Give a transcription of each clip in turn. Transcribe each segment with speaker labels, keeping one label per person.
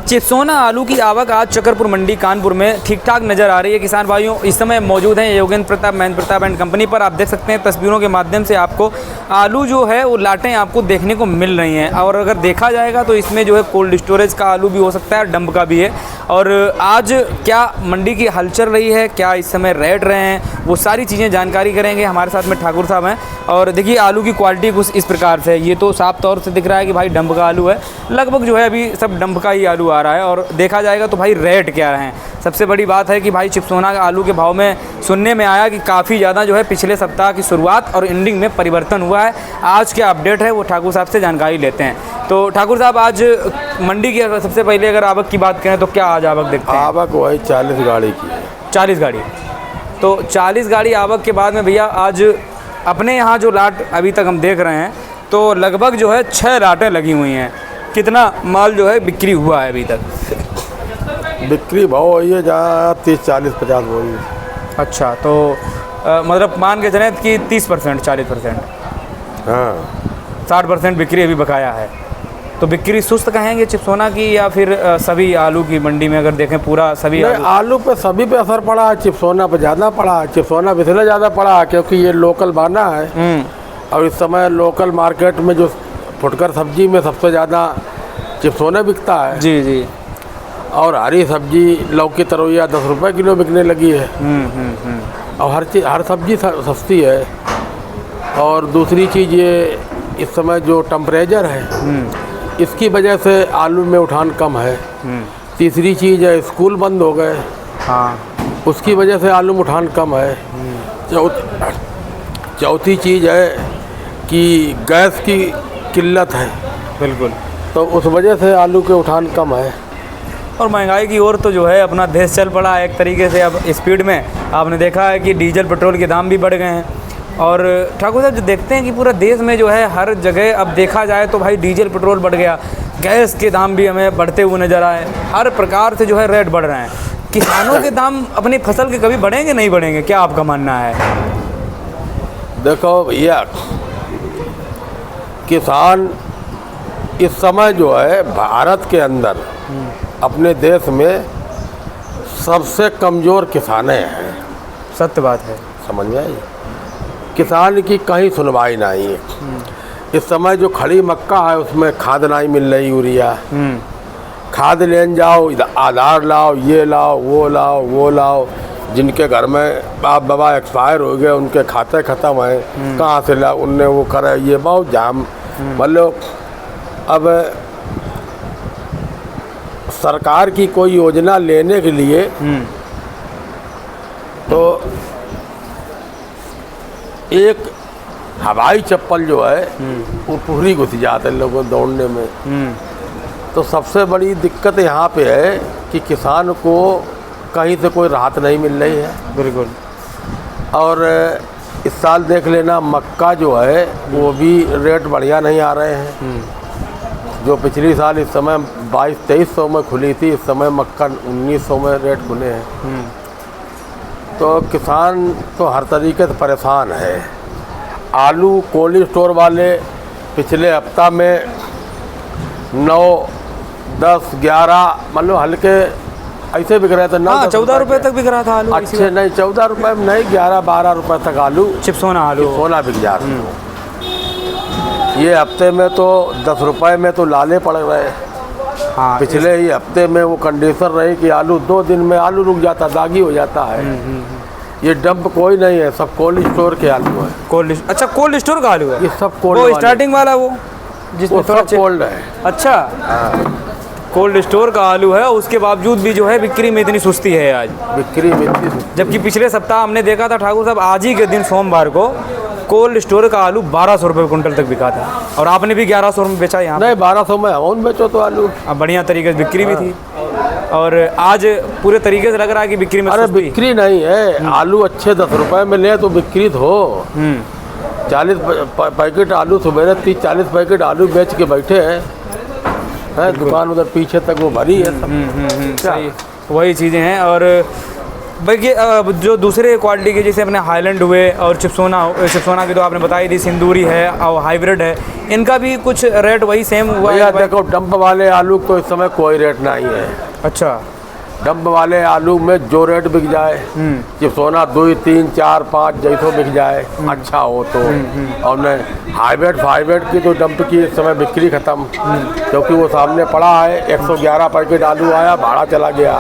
Speaker 1: चिप्सोना आलू की आवक आज चकरपुर मंडी कानपुर में ठीक ठाक नज़र आ रही है। किसान भाइयों, इस समय मौजूद हैं योगेंद्र प्रताप महेंद्र प्रताप एंड कंपनी पर। आप देख सकते हैं तस्वीरों के माध्यम से आपको आलू जो है वो लाटें आपको देखने को मिल रही हैं। और अगर देखा जाएगा तो इसमें जो है कोल्ड स्टोरेज का आलू भी हो सकता है, डंप का भी है। और आज क्या मंडी की हल चल रही है, क्या इस समय रेट रहे हैं, वो सारी चीज़ें जानकारी करेंगे। हमारे साथ में ठाकुर साहब हैं। और देखिए आलू की क्वालिटी कुछ इस प्रकार से है। ये तो साफ तौर से दिख रहा है कि भाई डंप का आलू है, लगभग जो है अभी सब डंप का ही आलू आ रहा है। और देखा जाएगा तो भाई रेट क्या हैं। सबसे बड़ी बात है कि भाई चिप्सोना का आलू के भाव में सुनने में आया कि काफ़ी ज़्यादा जो है पिछले सप्ताह की शुरुआत और एंडिंग में परिवर्तन हुआ है। आज क्या अपडेट है वो ठाकुर साहब से जानकारी लेते हैं। तो ठाकुर साहब, आज मंडी की सबसे पहले अगर आवक की बात करें तो क्या आज आवक देखते हैं?
Speaker 2: आवक वही 40 गाड़ी की है।
Speaker 1: 40 गाड़ी। तो 40 गाड़ी आवक के बाद में भैया आज अपने यहाँ जो लाट अभी तक हम देख रहे हैं तो लगभग जो है 6 लाटें लगी हुई हैं। कितना माल जो है बिक्री हुआ है अभी तक?
Speaker 2: बिक्री भाव वही है जहाँ 30, 40, 50 वही है।
Speaker 1: अच्छा, तो मतलब मान के चलें कि 30%, 40%,
Speaker 2: हाँ
Speaker 1: 60% बिक्री अभी बकाया है। तो बिक्री सुस्त कहेंगे चिप्सोना की, या फिर सभी आलू की मंडी में अगर देखें पूरा सभी
Speaker 2: आलू पे सभी पे असर पड़ा है। चिप्सोना पे ज़्यादा पड़ा है। चिप्सोना पे इसलिए ज़्यादा पड़ा है क्योंकि ये लोकल बाना है। और इस समय लोकल मार्केट में जो फुटकर सब्जी में सबसे ज़्यादा चिप्सोना बिकता है।
Speaker 1: जी जी।
Speaker 2: और हरी सब्जी लौकी तरोइया 10 रुपये किलो बिकने लगी है। और हर सब्जी सस्ती है। और दूसरी चीज़ ये इस समय जो टेम्परेचर है इसकी वजह से आलू में उठान कम है। तीसरी चीज़ है स्कूल बंद हो गए,
Speaker 1: हाँ,
Speaker 2: उसकी वजह से आलू में उठान कम है। चौथी चीज़ है कि गैस की किल्लत है।
Speaker 1: बिल्कुल।
Speaker 2: तो उस वजह से आलू के उठान कम है।
Speaker 1: और महंगाई की ओर तो जो है अपना देश चल पड़ा है एक तरीके से। अब स्पीड में आपने देखा है कि डीजल पेट्रोल के दाम भी बढ़ गए हैं। और ठाकुर साहब, जो देखते हैं कि पूरा देश में जो है हर जगह अब देखा जाए तो भाई डीजल पेट्रोल बढ़ गया, गैस के दाम भी हमें बढ़ते हुए नज़र आए। हर प्रकार से जो है रेट बढ़ रहे हैं। किसानों के दाम अपनी फसल के कभी बढ़ेंगे नहीं बढ़ेंगे, क्या आपका मानना है?
Speaker 2: देखो भैया, किसान इस समय जो है भारत के अंदर अपने देश में सबसे कमज़ोर किसान हैं।
Speaker 1: सत्य बात है।
Speaker 2: समझ में आई? किसान की कहीं सुनवाई नहीं है। इस समय जो खड़ी मक्का है उसमें खाद नहीं मिल रही, यूरिया। खाद लेने जाओ, आधार लाओ, ये लाओ, वो लाओ। जिनके घर में बाप बाबा एक्सपायर हो गए, उनके खाते ख़त्म हैं, कहाँ से ला उनने वो करे, ये बहुत जाम। मतलब अब सरकार की कोई योजना लेने के लिए तो एक हवाई चप्पल जो है वो पूरी घुस जाते हैं लोगों दौड़ने में। तो सबसे बड़ी दिक्कत यहाँ पे है कि किसान को कहीं से कोई राहत नहीं मिल रही है।
Speaker 1: बिल्कुल। और
Speaker 2: इस साल देख लेना, मक्का जो है वो भी रेट बढ़िया नहीं आ रहे हैं। जो पिछली साल इस समय 2200-2300 में खुली थी, इस समय मक्का 1900 में रेट खुले हैं। तो किसान तो हर तरीके से परेशान है। आलू कोल्ड स्टोर वाले पिछले हफ्ता में 9, 10, 11 मतलब हल्के ऐसे बिक रहे थे।
Speaker 1: 14 रुपये तक बिक रहा था आलू।
Speaker 2: अच्छे नहीं, 14 रुपये में नहीं, 11-12 रुपये तक आलू
Speaker 1: चिप्सोना
Speaker 2: बिक जा रहा है। ये हफ्ते में तो 10 रुपये में तो लाले पड़ रहे।
Speaker 1: हाँ,
Speaker 2: पिछले ही हफ्ते में वो कंडीशन रही कि आलू 2 दिन में आलू रुक जाता, दागी हो जाता है। ये डंप कोई नहीं है, सब कोल्ड स्टोर के आलू है।
Speaker 1: अच्छा, कोल्ड स्टोर का आलू है
Speaker 2: ये सब कोल्ड।
Speaker 1: वो स्टार्टिंग वाला वो जिसमें थोड़ा
Speaker 2: कोल्ड है।
Speaker 1: अच्छा, कोल्ड स्टोर का आलू है। उसके बावजूद भी जो है बिक्री में इतनी सुस्ती है आज।
Speaker 2: बिक्री में इतनी सुस्ती।
Speaker 1: जबकि पिछले सप्ताह हमने देखा था ठाकुर साहब, आज ही के दिन सोमवार को कोल्ड स्टोर का आलू 1200 रुपये क्विंटल तक बिका था। और आपने भी 1100 में बेचा यहाँ?
Speaker 2: नहीं, 1200 में हम बेचो तो आलू।
Speaker 1: अब बढ़िया तरीके से बिक्री भी थी। और आज पूरे तरीके से लग रहा है कि बिक्री में
Speaker 2: अरे बिक्री नहीं है। आलू अच्छे 10 रुपये में ले तो बिक्री तो हो। 40 पैकेट आलू सुबह 30-40 पैकेट आलू बेच के बैठे हैं। दुकान उधर पीछे तक वो भरी है सब।
Speaker 1: सही, वही चीज़ें हैं। और बाकी जो दूसरे क्वालिटी के जैसे अपने हाईलैंड हुए और चिप्सोना की तो आपने बताई थी, सिंदूरी है और हाइब्रिड है, इनका भी कुछ रेट वही सेम हुआ है?
Speaker 2: देखो डंप वाले आलू को इस समय कोई रेट नहीं है।
Speaker 1: अच्छा।
Speaker 2: डंप वाले आलू में जो रेट बिक जाए, चिप्सोना 2, 3, 4, 5 जैसो बिक जाए अच्छा हो तो। और नहीं हाइब्रिड की तो डंप की इस समय बिक्री खत्म, क्योंकि वो सामने पड़ा है। 111 पैकेट आलू आया, भाड़ा चला गया,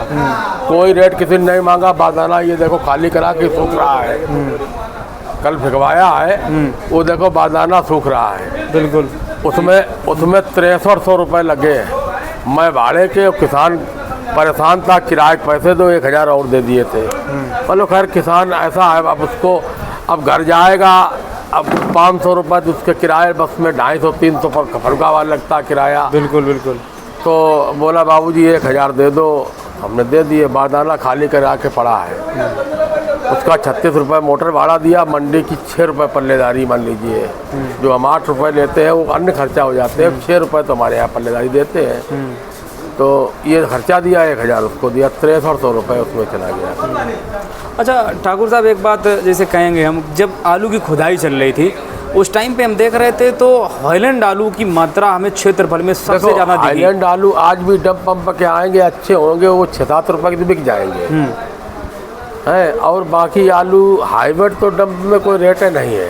Speaker 2: कोई रेट किसी ने नहीं मांगा। बादाना ये देखो खाली करा के सूख रहा है, कल भिगवाया है, वो देखो बादाना सूख रहा है।
Speaker 1: बिल्कुल।
Speaker 2: उसमें 6300 रुपये लगे हैं। मैं भाड़े के किसान परेशान था, किराए के पैसे दो, 1000 और दे दिए थे। मतलब खैर किसान ऐसा है, अब उसको अब घर जाएगा, अब 500 रुपये तो उसके किराए बस में 250-300 पर फलका वाला लगता किराया।
Speaker 1: बिल्कुल बिल्कुल।
Speaker 2: तो बोला बाबूजी 1000 दे दो, हमने दे दिए। बारदाना खाली करा के पड़ा है, उसका 36 रुपये मोटर भाड़ा दिया, मंडी की 6 रुपये पल्लेदारी मान लीजिए। जो हम 8 रुपये लेते हैं वो अन्य खर्चा हो जाते हैं, 6 रुपये तो हमारे यहाँ पल्लेदारी देते हैं। तो ये खर्चा दिया 1000, उसको दिया 6300 रुपये उसमें चला गया।
Speaker 1: अच्छा ठाकुर साहब, एक बात जैसे कहेंगे हम, जब आलू की खुदाई चल रही थी उस टाइम पे हम देख रहे थे तो हाईलैंड आलू की मात्रा हमें क्षेत्रफल में सबसे ज़्यादा दिखी।
Speaker 2: हाईलैंड आलू आज भी डंप पंप के आएंगे, अच्छे होंगे, वो 6-7 रुपये के तो बिक जाएंगे हैं। और बाकी आलू हाइब्रिड तो डंप में कोई रेट नहीं है।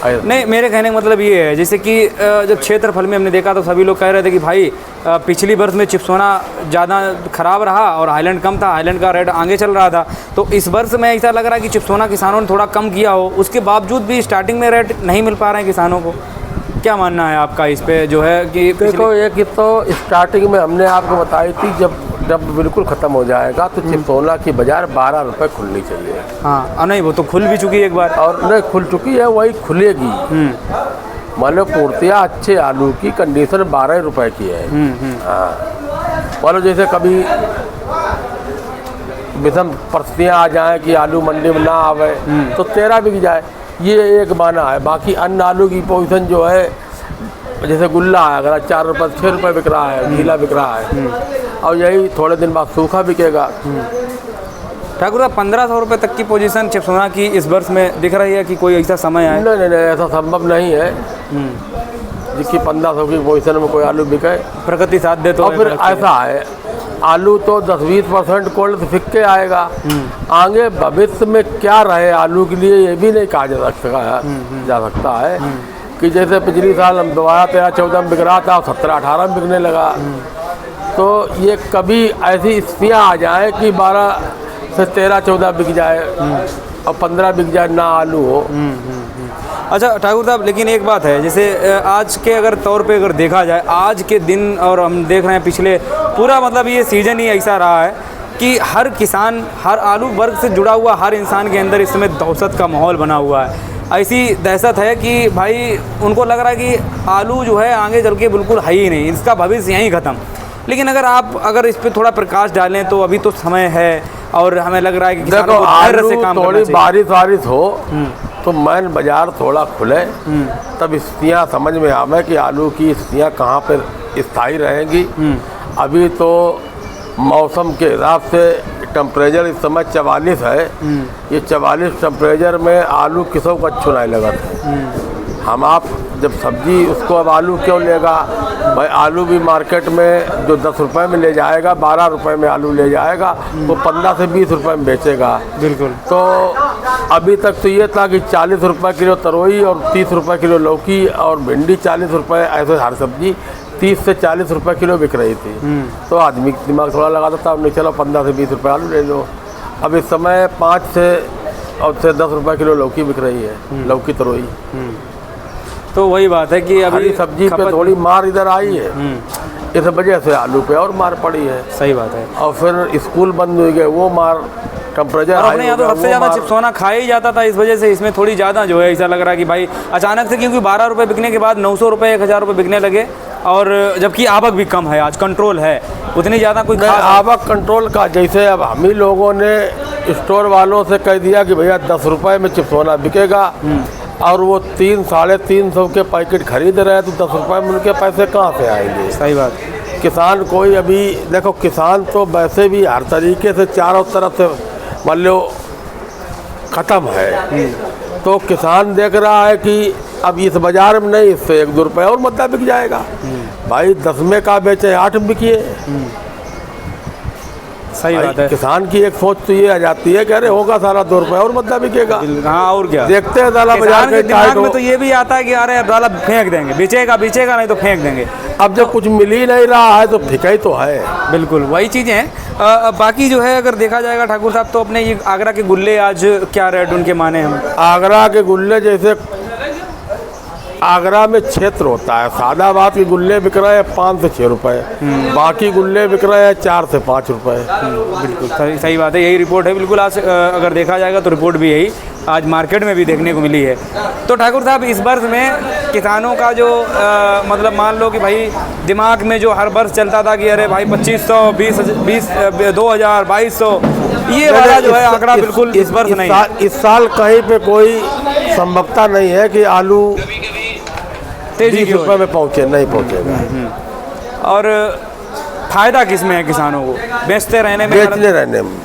Speaker 1: नहीं, मेरे कहने का मतलब ये है जैसे कि जब क्षेत्रफल में हमने देखा तो सभी लोग कह रहे थे कि भाई पिछली वर्ष में चिप्सोना ज़्यादा ख़राब रहा और हाईलैंड कम था, हाईलैंड का रेट आगे चल रहा था। तो इस वर्ष में ऐसा लग रहा है कि चिप्सोना किसानों ने थोड़ा कम किया हो, उसके बावजूद भी स्टार्टिंग में रेट नहीं मिल पा रहे हैं किसानों को। क्या मानना है आपका इस पे जो है कि
Speaker 2: देखो एक तो स्टार्टिंग में हमने आपको बताई थी, जब बिल्कुल ख़त्म हो जाएगा तो चिप्सोना की बाज़ार 12 रुपये खुलनी चाहिए।
Speaker 1: हाँ नहीं, वो तो खुल भी चुकी है एक बार, और
Speaker 2: नहीं खुल चुकी है, वही खुलेगी। मान लो पूर्तिया अच्छे आलू की कंडीशन 12 रुपए की है। हाँ मान लो जैसे कभी विषम परिस्थितियाँ आ जाए कि आलू मंडी में ना आवे तो 13 बिक जाए, ये एक माना है। बाकी अन्य आलू की पोजीशन जो है, जैसे गुल्ला है अगर 4 रुपये 6 रुपये बिक रहा है, गीला बिक रहा है, और यही थोड़े दिन बाद सूखा बिकेगा।
Speaker 1: ठाकुर साहब 1500 रुपये तक की पोजीशन चिप्सोना की इस वर्ष में दिख रही है कि कोई ऐसा समय है?
Speaker 2: नहीं, ऐसा संभव नहीं है जिसकी 1500 की पोजीशन में कोई आलू बिके,
Speaker 1: प्रकृति साथ दे तो।
Speaker 2: और फिर ऐसा है आलू तो 10-20% कोल्ड फिक के आएगा। आगे भविष्य में क्या रहे आलू के लिए ये भी नहीं कहा जा सकता है कि जैसे पिछली साल हम 12-13-14 में बिक रहा था, 17-18 में बिकने लगा। तो ये कभी ऐसी स्थितियाँ आ जाए कि 12 से 13-14 बिक जाए और 15 बिक जाए ना आलू हो।
Speaker 1: अच्छा ठाकुर साहब, लेकिन एक बात है, जैसे आज के अगर तौर पे अगर देखा जाए आज के दिन, और हम देख रहे हैं पिछले पूरा मतलब ये सीज़न ही ऐसा रहा है कि हर किसान, हर आलू वर्ग से जुड़ा हुआ हर इंसान के अंदर इस समय दहशत का माहौल बना हुआ है। ऐसी दहशत है कि भाई उनको लग रहा है कि आलू जो है आगे चल के बिल्कुल है ही नहीं, इसका भविष्य यहीं ख़त्म। लेकिन अगर इस पर थोड़ा प्रकाश डालें तो अभी तो समय है और हमें लग रहा है कि
Speaker 2: देखो आलू थोड़ी बारिश हो तो मैन बाजार थोड़ा खुले, तब स्थितियाँ समझ में आवे कि आलू की स्थितियाँ कहाँ पर स्थायी रहेंगी। अभी तो मौसम के हिसाब से टेम्परेचर इस समय 44 है, ये 44 टेम्परेचर में आलू किसों को अच्छो नहीं लगा था। हम आप जब सब्जी उसको, अब आलू क्यों लेगा भाई, आलू भी मार्केट में जो 10 रुपये में ले जाएगा, 12 रुपये में आलू ले जाएगा, वो 15 से 20 रुपये में बेचेगा।
Speaker 1: बिल्कुल।
Speaker 2: तो अभी तक तो ये था कि 40 रुपये किलो तरोई और 30 रुपये किलो लौकी और भिंडी 40 रुपये, ऐसे हर सब्जी 30 से 40 रुपये किलो बिक रही थी। तो आदमी दिमाग थोड़ा लगा था, नहीं चलो 15 से 20 रुपये आलू ले लो। अब इस समय 5 से 10 रुपये किलो लौकी बिक रही है, लौकी तरोई।
Speaker 1: तो वही बात है कि अभी
Speaker 2: सब्जी पे थोड़ी मार इधर आई है, इस वजह से आलू पे और मार पड़ी है।
Speaker 1: सही बात है।
Speaker 2: और फिर स्कूल बंद हो गए, वो मार टेम्परेचर
Speaker 1: अपने यहाँ तो सबसे ज़्यादा चिप्सोना खाया ही जाता था, इस वजह से इसमें थोड़ी ज़्यादा जो है ऐसा लग रहा है कि भाई अचानक से, क्योंकि 12 रुपये बिकने के बाद 900 रुपये 1000 रुपये बिकने लगे, और जबकि आवक भी कम है, आज कंट्रोल है उतनी ज़्यादा कोई
Speaker 2: आवक कंट्रोल का। जैसे अब हम ही लोगों ने स्टोर वालों से कह दिया कि भैया 10 रुपये में चिप्सोना बिकेगा, और वो 300-350 के पैकेट खरीद रहे हैं, तो 10 रुपये में उनके पैसे कहाँ से आएंगे।
Speaker 1: सही बात।
Speaker 2: किसान कोई अभी देखो, किसान तो वैसे भी हर तरीके से चारों तरफ से मान लो ख़त्म है। तो किसान देख रहा है कि अब इस बाज़ार में नहीं, इससे 1-2 रुपये और मद्दा बिक जाएगा। भाई 10 में का बेचे 8 में बिकिए।
Speaker 1: सही बात है।
Speaker 2: किसान की एक सोच तो ये आ जाती है कि अरे होगा सारा 2 रुपये और मद्दा बिकेगा।
Speaker 1: हाँ, और क्या
Speaker 2: देखते हैं साला बाजार
Speaker 1: के दिमाग में तो ये भी आता है कि अरे साला फेंक देंगे, बेचेगा नहीं तो फेंक देंगे।
Speaker 2: अब जब कुछ मिल ही नहीं रहा है तो फिका ही तो है।
Speaker 1: बिल्कुल वही चीज़ें हैं। बाकी जो है अगर देखा जाएगा ठाकुर साहब, तो अपने ये आगरा के गुल्ले आज क्या रेट उनके माने हम?
Speaker 2: आगरा के गुल्ले जैसे आगरा में क्षेत्र होता है, सादाबाद के गुल्ले बिक रहे हैं 5 से 6 रुपये, बाकी गुल्ले बिक रहे हैं 4 से 5 रुपये।
Speaker 1: बिल्कुल सही बात है, यही रिपोर्ट है। बिल्कुल आज अगर देखा जाएगा तो रिपोर्ट भी यही आज मार्केट में भी देखने को मिली है। तो ठाकुर साहब इस वर्ष में किसानों का जो मतलब मान लो कि भाई दिमाग में जो हर वर्ष चलता था कि अरे भाई 2500, 20,000, 2200, ये वाला जो है आंकड़ा बिल्कुल इस वर्ष नहीं।
Speaker 2: इस साल कहीं पे कोई संभवता नहीं है कि आलू 20 रुपये में नहीं पहुँचेगा।
Speaker 1: और फायदा किस में है किसानों को? बेचते रहने में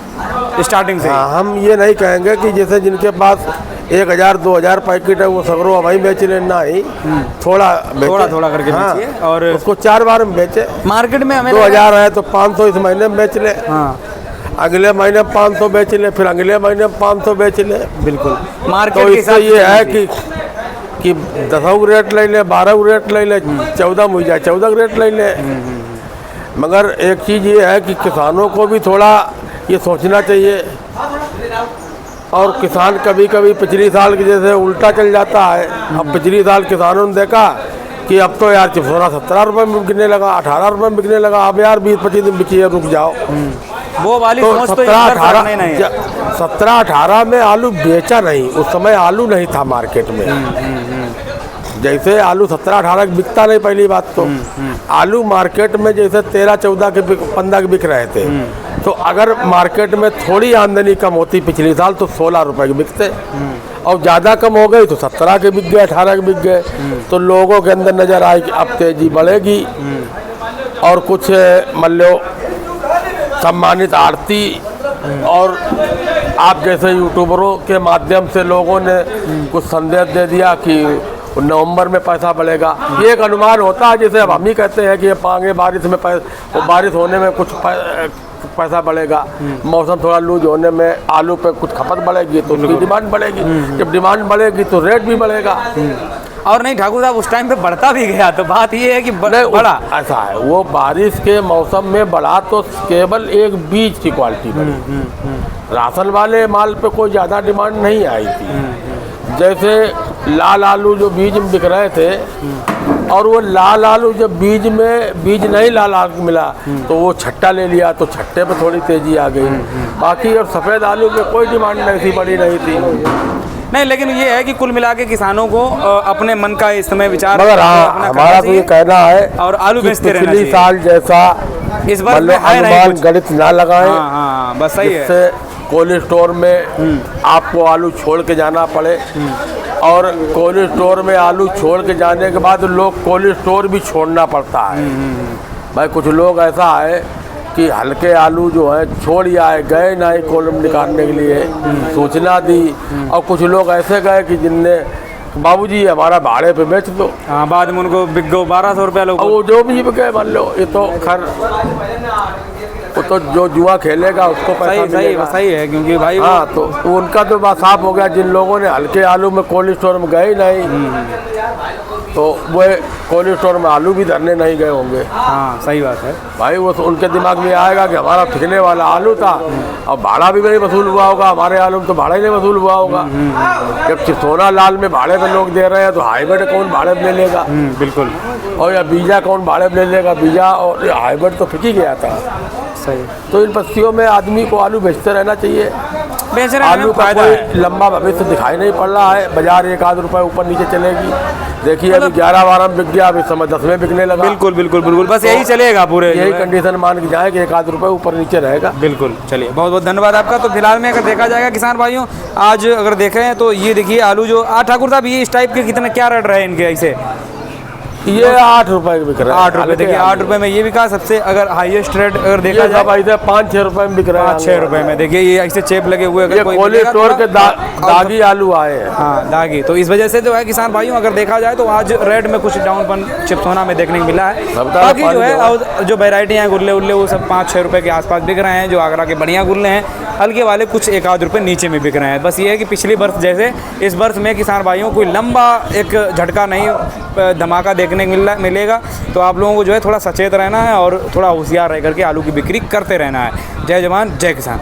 Speaker 1: स्टार्टिंग से।
Speaker 2: हाँ, हम ये नहीं कहेंगे कि जैसे जिनके पास 1000-2000 पैकेट है वो सगरों वहीं बेच लेना ही, थोड़ा
Speaker 1: करके बेचिए और
Speaker 2: उसको 4 बार में बेचे।
Speaker 1: मार्केट में हमें
Speaker 2: 2000 है तो 500 इस महीने में बेच ले,
Speaker 1: हाँ,
Speaker 2: अगले महीने 500 बेच ले, फिर अगले महीने 500 बेच ले।
Speaker 1: बिल्कुल मार्केट
Speaker 2: तो इससे ये है कि 10 रेट ले ले, 12 रेट ले ले, 14 मुझ जाए 14 रेट ले ले। मगर एक चीज़ ये है कि किसानों को भी थोड़ा ये सोचना चाहिए। और किसान कभी कभी पिछली साल के जैसे उल्टा चल जाता है। अब पिछली साल किसानों ने देखा कि अब तो यार 16-17 रुपये में बिकने लगा, 18 रुपये में बिकने लगा, अब यार 20-25 दिन बिकिए, रुक जाओ।
Speaker 1: वो वाली
Speaker 2: तो
Speaker 1: सोच
Speaker 2: 17-18 में आलू बेचा नहीं, उस समय आलू नहीं था मार्केट में। जैसे आलू 17-18 बिकता नहीं, पहली बात तो आलू मार्केट में जैसे 13-14 के 15 के बिक रहे थे। तो अगर मार्केट में थोड़ी आमदनी कम होती पिछले साल तो 16 रुपये के बिकते, और ज़्यादा कम हो गई तो 17 के बिक गए, 18 के बिक गए। तो लोगों के अंदर नज़र आई कि अब तेज़ी बढ़ेगी। और कुछ मान लो सम्मानित आड़ती और आप जैसे यूट्यूबरों के माध्यम से लोगों ने कुछ संदेश दे दिया कि नवंबर में पैसा बढ़ेगा। ये एक अनुमान होता है, जैसे अब हम ही कहते हैं कि आगे बारिश में बारिश होने में कुछ पैसा बढ़ेगा, मौसम थोड़ा लूज होने में आलू पे कुछ खपत बढ़ेगी तो उसकी डिमांड बढ़ेगी, जब डिमांड बढ़ेगी तो रेट भी बढ़ेगा।
Speaker 1: और नहीं ठाकुर साहब उस टाइम पे बढ़ता भी गया, तो बात ये है कि बढ़ा
Speaker 2: ऐसा है, वो बारिश के मौसम में बढ़ा तो केवल एक बीज की क्वालिटी बढ़ी, राशन वाले माल पे कोई ज़्यादा डिमांड नहीं आई थी। जैसे लाल आलू जो बीज में बिक रहे थे, और वो लाल आलू जब बीज नहीं लाल आलू मिला तो वो छट्टा ले लिया, तो छट्टे पे थोड़ी तेज़ी आ गई। बाकी और सफ़ेद आलू पे कोई डिमांड नहीं थी, बड़ी नहीं थी।
Speaker 1: नहीं, लेकिन ये है कि कुल मिला के किसानों को अपने मन का इस समय विचार,
Speaker 2: मगर हाँ, हमारा तो ये कहना है
Speaker 1: और आलू बेचते रहना चाहिए।
Speaker 2: पिछली साल जैसा
Speaker 1: इस बार
Speaker 2: अनुमान गणित ना लगाएं।
Speaker 1: हाँ, बस सही है।
Speaker 2: जिससे कोल्ड स्टोर में आपको आलू छोड़ के जाना पड़े, और कोल्ड स्टोर में आलू छोड़ के जाने के बाद लोग कोल्ड स्टोर भी छोड़ना पड़ता है। भाई कुछ लोग ऐसा है कि हल्के आलू जो है छोड़ आए, गए ना ही कोल्ड में निकालने के लिए सूचना दी, और कुछ लोग ऐसे गए कि जिनने बाबूजी हमारा भाड़े पे बेच दो।
Speaker 1: हाँ, बाद में उनको बिक गो 1200 रुपये लोग,
Speaker 2: वो जो भी बिके मान लो, ये तो खैर वो तो जो जुआ खेलेगा उसको पैसा मिलेगा।
Speaker 1: सही है, क्योंकि भाई
Speaker 2: हाँ तो उनका तो बात साफ हो गया। जिन लोगों ने हल्के आलू में कोल्ड स्टोर में गए नहीं, तो वो कोल्ड स्टोर में आलू भी धरने नहीं गए होंगे।
Speaker 1: हाँ, सही बात है
Speaker 2: भाई, वो उनके दिमाग में आएगा कि हमारा ठिकने वाला आलू था, और भाड़ा भी नहीं वसूल हुआ होगा, हमारे आलू में तो भाड़ा ही नहीं वसूल हुआ होगा। जब सोना लाल में भाड़े पे लोग दे रहे हैं तो हाईब्रिड कौन भाड़े पे ले लेगा?
Speaker 1: बिल्कुल।
Speaker 2: और या बीजा कौन भाड़े पे ले लेगा? बीजा और हाईब्रिड तो फिकी गया था।
Speaker 1: सही।
Speaker 2: तो इन पत्तियों में आदमी को आलू बेचते रहना चाहिए। आलू का कोई लंबा भविष्य दिखाई नहीं पड़ रहा है। बाजार 1-8 रुपये ऊपर नीचे चलेगी। देखिए अभी 11-12 में बिक गया, अभी समय 10 में बिकने लगा।
Speaker 1: बिल्कुल, बस यही चलेगा पूरे,
Speaker 2: यही कंडीशन मान के जाए कि 1-8 रुपये ऊपर नीचे रहेगा।
Speaker 1: बिल्कुल। चलिए, बहुत बहुत धन्यवाद आपका। तो फिलहाल में अगर देखा जाएगा किसान भाइयों, आज अगर देखें तो ये देखिए आलू जो ठाकुर साहब, ये इस टाइप के कितने क्या रेट रहे इनके? ऐसे
Speaker 2: ये 8 रुपए के बिक रहा है।
Speaker 1: 8 रुपये, देखिए 8 रुपये में ये बिका। सबसे अगर हाईएस्ट रेट अगर देखा
Speaker 2: ये
Speaker 1: जाए
Speaker 2: सब ऐसे 5-6 रुपए में बिक रहा है।
Speaker 1: 5-6 रुपये में, देखिए ये ऐसे चेप लगे हुए अगर
Speaker 2: ये
Speaker 1: कोई
Speaker 2: कोल्ड
Speaker 1: मिलेगा
Speaker 2: स्टोर
Speaker 1: थोड़ा-
Speaker 2: के दागी आलू आए हैं।
Speaker 1: हाँ दागी, तो इस वजह से जो है किसान भाइयों अगर देखा जाए तो आज रेट में कुछ डाउनपन चिप्स होना में देखने को मिला है।
Speaker 2: सबका
Speaker 1: बाकी जो है
Speaker 2: पानी
Speaker 1: और जो वेराइटी हैं गुल्ले उल्ले वो सब 5-6 रुपये के आसपास बिक रहे हैं। जो आगरा के बढ़िया गुल्ले हैं, हल्के वाले कुछ 1-8 रुपये नीचे में बिक रहे हैं। बस ये है कि पिछली बर्फ जैसे इस बर्फ में किसान भाइयों कोई लंबा एक झटका नहीं, धमाका देखने को मिलेगा। तो आप लोगों को जो है थोड़ा सचेत रहना है और थोड़ा होशियार रह करके आलू की बिक्री करते रहना है। जय जवान जय किसान।